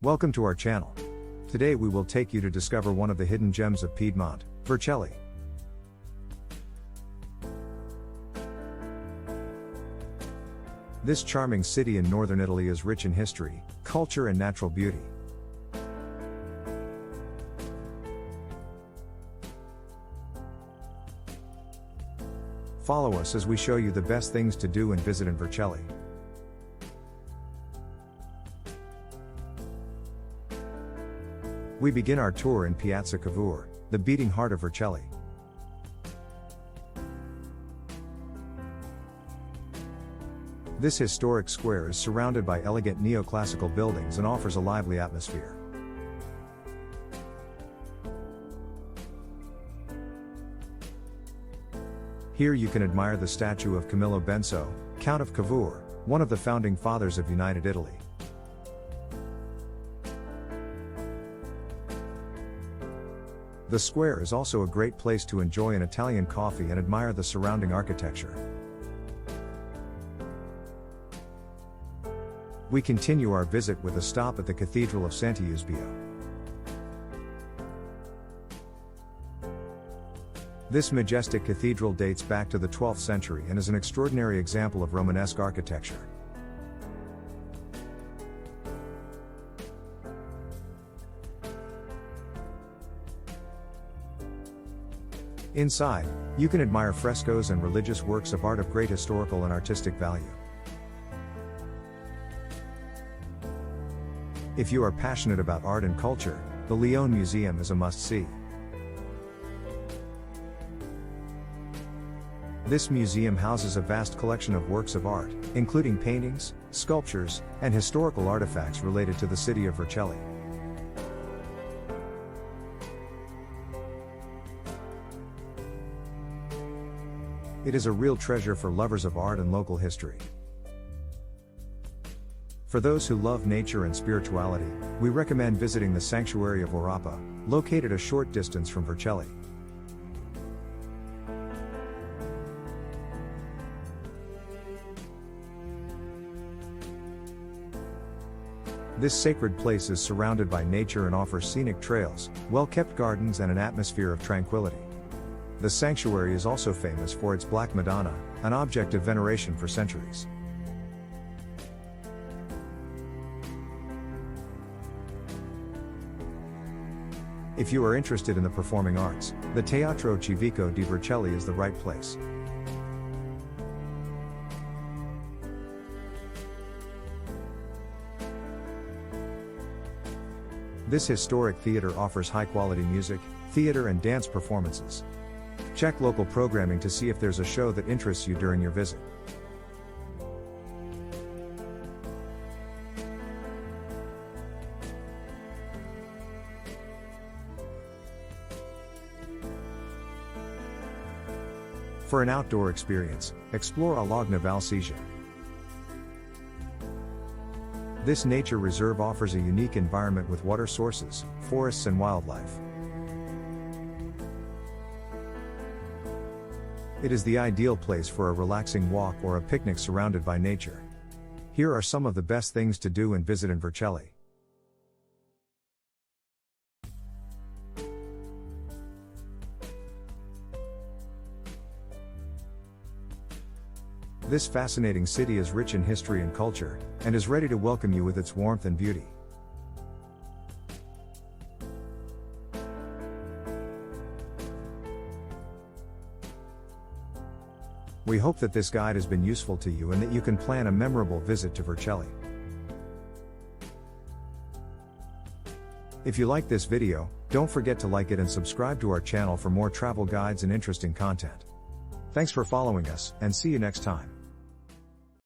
Welcome to our channel. Today we will take you to discover one of the hidden gems of Piedmont, Vercelli. This charming city in northern Italy is rich in history, culture and natural beauty. Follow us as we show you the best things to do and visit in Vercelli. We begin our tour in Piazza Cavour, the beating heart of Vercelli. This historic square is surrounded by elegant neoclassical buildings and offers a lively atmosphere. Here you can admire the statue of Camillo Benso, Count of Cavour, one of the founding fathers of United Italy. The square is also a great place to enjoy an Italian coffee and admire the surrounding architecture. We continue our visit with a stop at the Cathedral of Sant'Eusebio. This majestic cathedral dates back to the 12th century and is an extraordinary example of Romanesque architecture. Inside, you can admire frescoes and religious works of art of great historical and artistic value. If you are passionate about art and culture, the Leone Museum is a must-see. This museum houses a vast collection of works of art, including paintings, sculptures, and historical artifacts related to the city of Vercelli. It is a real treasure for lovers of art and local history. For those who love nature and spirituality, we recommend visiting the Sanctuary of Orapa, located a short distance from Vercelli. This sacred place is surrounded by nature and offers scenic trails, well-kept gardens and an atmosphere of tranquility. The sanctuary is also famous for its Black Madonna, an object of veneration for centuries. If you are interested in the performing arts, the Teatro Civico di Vercelli is the right place. This historic theater offers high-quality music, theater and dance performances. Check local programming to see if there's a show that interests you during your visit. For an outdoor experience, explore Alagna Val Sesia. This nature reserve offers a unique environment with water sources, forests and wildlife. It is the ideal place for a relaxing walk or a picnic surrounded by nature. Here are some of the best things to do and visit in Vercelli. This fascinating city is rich in history and culture, and is ready to welcome you with its warmth and beauty. We hope that this guide has been useful to you and that you can plan a memorable visit to Vercelli. If you like this video, don't forget to like it and subscribe to our channel for more travel guides and interesting content. Thanks for following us, and see you next time.